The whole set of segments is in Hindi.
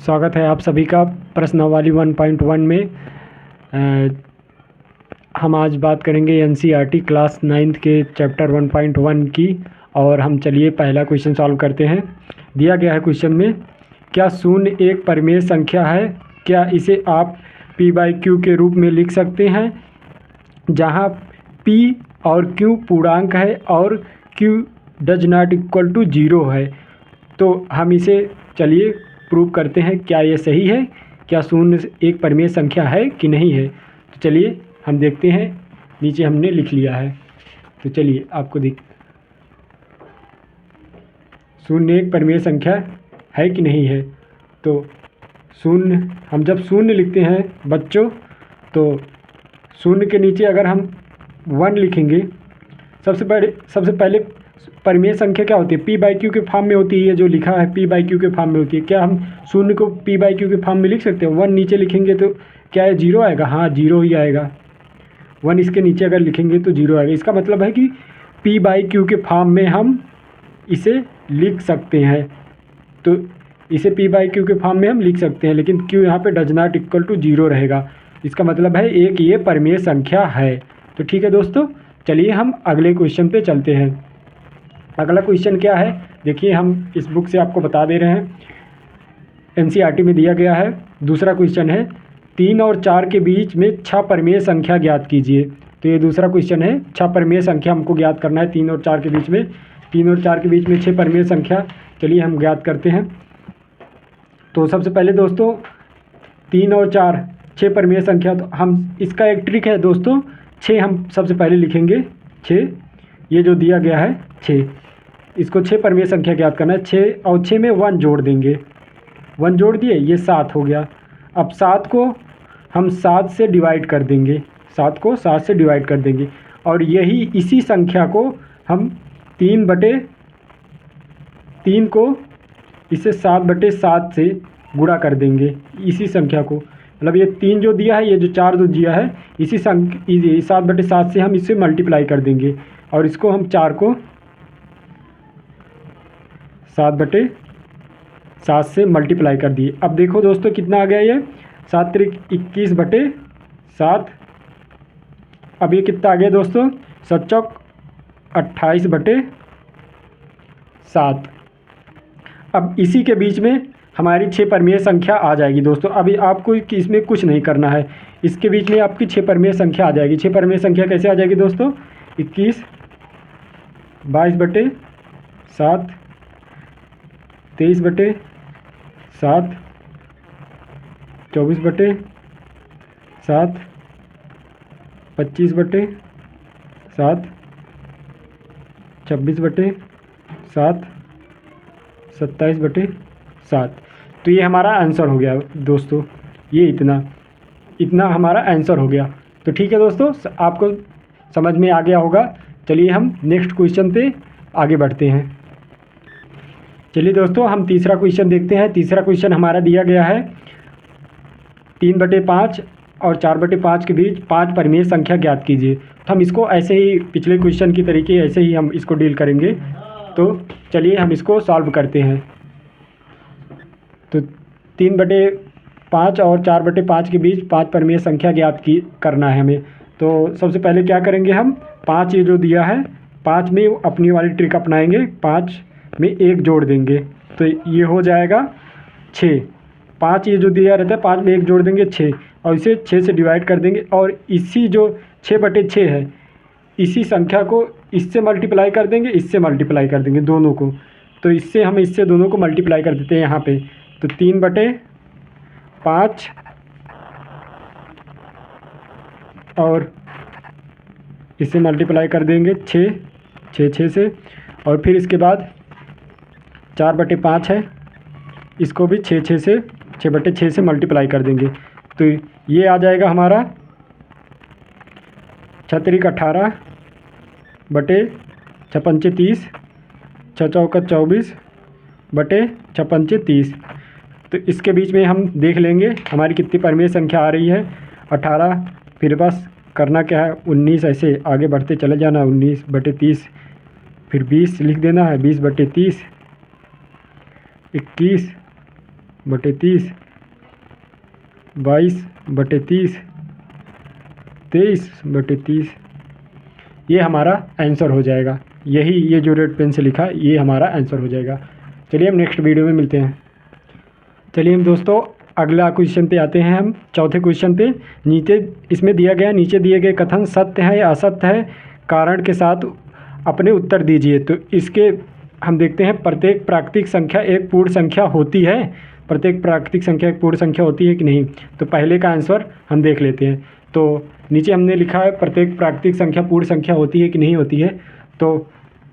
स्वागत है आप सभी का प्रश्नावली 1.1 में। हम आज बात करेंगे एनसीईआरटी क्लास 9th के चैप्टर 1.1 की। और हम चलिए पहला क्वेश्चन सॉल्व करते हैं। दिया गया है क्वेश्चन में, क्या शून्य एक परिमेय संख्या है? क्या इसे आप p/q के रूप में लिख सकते हैं, जहां p और q पूर्णांक है और q does not equal to 0 है। तो हम इसे चलिए प्रूव करते हैं, क्या ये सही है, क्या शून्य एक परिमेय संख्या है कि नहीं है। तो चलिए हम देखते हैं, नीचे हमने लिख लिया है। तो चलिए आपको शून्य एक परिमेय संख्या है कि नहीं है। तो शून्य, हम जब शून्य लिखते हैं बच्चों, तो शून्य के नीचे अगर हम 1 लिखेंगे, सबसे पहले परिमेय संख्या क्या होती है? p/q के फॉर्म में होती है। ये जो लिखा है p/q के फॉर्म में होती है। क्या हम शून्य को p/q के फॉर्म में लिख सकते हैं? 1 नीचे लिखेंगे तो क्या है, 0 आएगा? हाँ, 0 ही आएगा। 1 इसके नीचे अगर लिखेंगे तो 0 आएगा। इसका मतलब है कि p/q के फॉर्म में हम इसे लिख सकते हैं। तो इसे p/q के फॉर्म में हम लिख सकते हैं, लेकिन q यहाँ पे डज नॉट इक्वल टू 0 रहेगा। इसका मतलब है एक ये परिमेय संख्या है। तो ठीक है दोस्तों, चलिए हम अगले क्वेश्चन पे चलते हैं। अगला क्वेश्चन क्या है, देखिए हम इस बुक से आपको बता दे रहे हैं, एनसीईआरटी में दिया गया है। दूसरा क्वेश्चन है, 3 और 4 के बीच में 6 परिमेय संख्या ज्ञात कीजिए। तो ये दूसरा क्वेश्चन है, 6 परिमेय संख्या हमको ज्ञात करना है। 3 और 4 के बीच में 6 परिमेय संख्या। चलिए हम ज्ञात करते हैं। तो सबसे पहले दोस्तों 3 और 4 6 परिमेय संख्या। तो हम, इसका एक ट्रिक है दोस्तों, 6 हम सबसे पहले लिखेंगे। 6 ये जो दिया गया है 6, इसको 6 परिमेय संख्या ज्ञात करना है। 6 और 6 में 1 जोड़ देंगे। 1 जोड़ दिए, ये 7 हो गया। अब 7 को हम 7 से डिवाइड कर देंगे। 7 को 7 से डिवाइड कर देंगे, और यही इसी संख्या को हम 3/3 को इसे 7/7 से गुणा कर देंगे। इसी संख्या को, मतलब ये 3 जो दिया है, ये जो 4 जो दिया है, इसी 7/7 से हम इसे मल्टीप्लाई कर देंगे। और इसको हम 4 को 7/7 से मल्टीप्लाई कर दिए। अब देखो दोस्तों कितना आ गया, ये 7×3 21/7। अब ये कितना आ गया दोस्तों, 7×4 28/7। अब इसी के बीच में हमारी 6 परिमेय संख्या आ जाएगी दोस्तों। अभी आपको इसमें कुछ नहीं करना है, इसके बीच में आपकी 6 परिमेय संख्या आ जाएगी। 6 परिमेय संख्या कैसे आ जाएगी दोस्तों? 21 22/7 23/7 24/7 25/7 26/7 27/7। तो ये हमारा आंसर हो गया दोस्तों। ये इतना हमारा आंसर हो गया। तो ठीक है दोस्तों, आपको समझ में आ गया होगा। चलिए हम नेक्स्ट क्वेश्चन पे आगे बढ़ते हैं। चलिए दोस्तों हम तीसरा क्वेश्चन देखते हैं। तीसरा क्वेश्चन हमारा दिया गया है, 3/5 और 4/5 के बीच 5 परिमेय संख्या ज्ञात कीजिए। तो हम इसको ऐसे ही पिछले क्वेश्चन की तरीके ऐसे ही हम इसको डील करेंगे। तो चलिए हम इसको सॉल्व करते हैं। तो 3/5 और 4/5 के बीच 5 परिमेय संख्या ज्ञात करना है हमें। तो सबसे पहले क्या करेंगे, हम 5 ये जो दिया है, 5 में अपनी वाली ट्रिक अपनाएंगे। 5 में 1 जोड़ देंगे, तो ये हो जाएगा 6। 5 ये जो दिया रहता है, 5 में 1 जोड़ देंगे 6, और इसे 6 से डिवाइड कर देंगे। और इसी जो 6/6 है, इसी संख्या को इससे मल्टीप्लाई कर देंगे, इससे मल्टीप्लाई कर देंगे दोनों को। तो इससे हम इससे दोनों को मल्टीप्लाई कर देते हैं यहाँ पे। तो 3/5 और इसे मल्टीप्लाई कर देंगे 6 से। और फिर इसके बाद 4/5 है, इसको भी 6/6 से मल्टीप्लाई कर देंगे। तो ये आ जाएगा हमारा 6×3 18/6 30, 6×4 24/6 तो इसके बीच में हम देख लेंगे हमारी कितनी परिमेय संख्या आ रही है। 18, फिर बस करना क्या है, 19, ऐसे आगे बढ़ते चले जाना। 19/30, फिर 20 लिख देना है, 20/30, 21, बटे 30, 22 बटे 30, 23 बटे 30, ये हमारा आंसर हो जाएगा। यही ये जो रेड पेन से लिखा ये हमारा आंसर हो जाएगा। चलिए हम नेक्स्ट वीडियो में मिलते हैं। चलिए हम दोस्तों अगला क्वेश्चन पे आते हैं। हम चौथे क्वेश्चन पे नीचे इसमें दिया गया नीचे दिए गए कथन सत्य है या असत्य है, कारण के साथ अपने उत्तर दीजिए। तो इसके हम देखते हैं प्रत्येक प्राकृतिक संख्या एक पूर्ण संख्या होती है। प्रत्येक प्राकृतिक संख्या एक पूर्ण संख्या होती है कि नहीं। तो पहले का आंसर हम देख लेते हैं। तो नीचे हमने लिखा है प्रत्येक प्राकृतिक संख्या पूर्ण संख्या होती है कि नहीं होती है। तो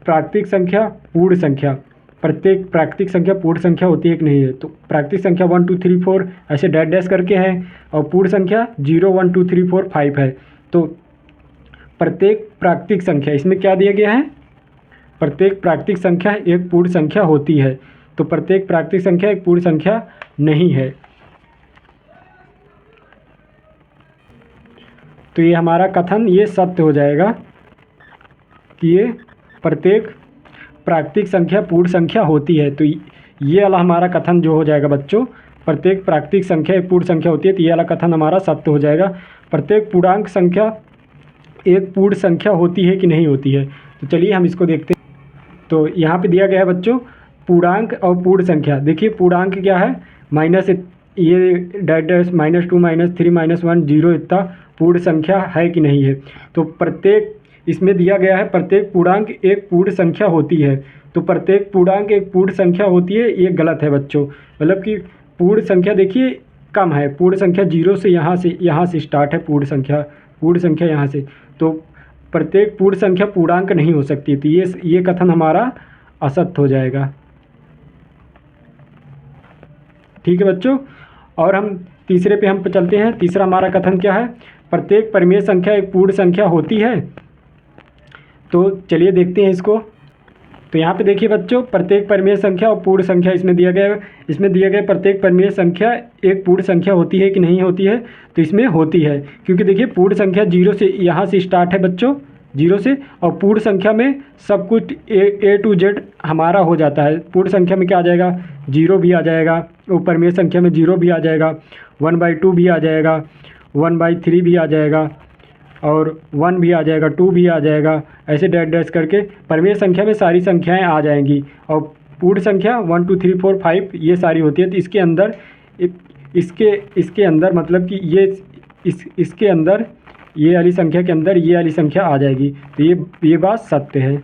प्राकृतिक संख्या पूर्ण संख्या, प्रत्येक प्राकृतिक संख्या पूर्ण संख्या होती है कि नहीं है। तो प्राकृतिक संख्या 1 2 3 4 ऐसे डैश डैश करके है और पूर्ण संख्या 0 1 2 3 4 5 है। तो प्रत्येक प्राकृतिक संख्या इसमें क्या दिया गया है, प्रत्येक प्राकृतिक संख्या एक पूर्ण संख्या होती है। तो प्रत्येक प्राकृतिक संख्या एक पूर्ण संख्या नहीं है। तो ये हमारा कथन ये सत्य हो जाएगा कि ये प्रत्येक प्राकृतिक संख्या पूर्ण संख्या होती है। तो ये वाला हमारा कथन जो हो जाएगा बच्चों, प्रत्येक प्राकृतिक संख्या एक पूर्ण संख्या होती है, तो ये वाला कथन हमारा सत्य हो जाएगा। प्रत्येक पूर्णांक संख्या एक पूर्ण संख्या होती है कि नहीं होती है। तो चलिए हम इसको देखते हैं। तो यहाँ पे दिया गया है बच्चों पूर्णांक और पूर्ण संख्या। देखिए पूर्णांक क्या है, माइनस ये डैश -2 -3 -1 0 इतना पूर्ण संख्या है कि नहीं है। तो प्रत्येक इसमें दिया गया है प्रत्येक पूर्णांक एक पूर्ण संख्या होती है। तो प्रत्येक पूर्णांक एक पूर्ण संख्या होती है, ये गलत है बच्चों। मतलब कि पूर्ण संख्या देखिए कम है, पूर्ण संख्या 0 से यहाँ से स्टार्ट है पूर्ण संख्या यहाँ से। तो प्रत्येक पूर्ण संख्या पूर्णांक नहीं हो सकती। तो ये कथन हमारा असत्य हो जाएगा। ठीक है बच्चों। और हम तीसरे पे हम चलते हैं। तीसरा हमारा कथन क्या है, प्रत्येक परिमेय संख्या एक पूर्ण संख्या होती है। तो चलिए देखते हैं इसको। तो यहाँ पे देखिए बच्चों प्रत्येक परिमेय संख्या और पूर्ण संख्या इसमें दिया गया है। इसमें दिया गया प्रत्येक परिमेय संख्या एक पूर्ण संख्या होती है कि नहीं होती है। तो इसमें होती है, क्योंकि देखिए पूर्ण संख्या 0 से यहाँ से स्टार्ट है बच्चों, 0 से, और पूर्ण संख्या में सब कुछ A to Z हमारा हो जाता है। पूर्ण संख्या में क्या आ जाएगा, 0 भी आ जाएगा, और परिमेय संख्या में 0 भी आ जाएगा, 1/2 भी आ जाएगा, 1/3 भी आ जाएगा, और 1 भी आ जाएगा, 2 भी आ जाएगा। ऐसे डैश डैश करके परिमेय संख्या में सारी संख्याएं आ जाएंगी। और पूर्ण संख्या 1 2 3 4 5 ये सारी होती है। तो इसके अंदर इसके अंदर मतलब कि इसके अंदर ये वाली संख्या के अंदर ये वाली संख्या आ जाएगी। तो ये बात सत्य है।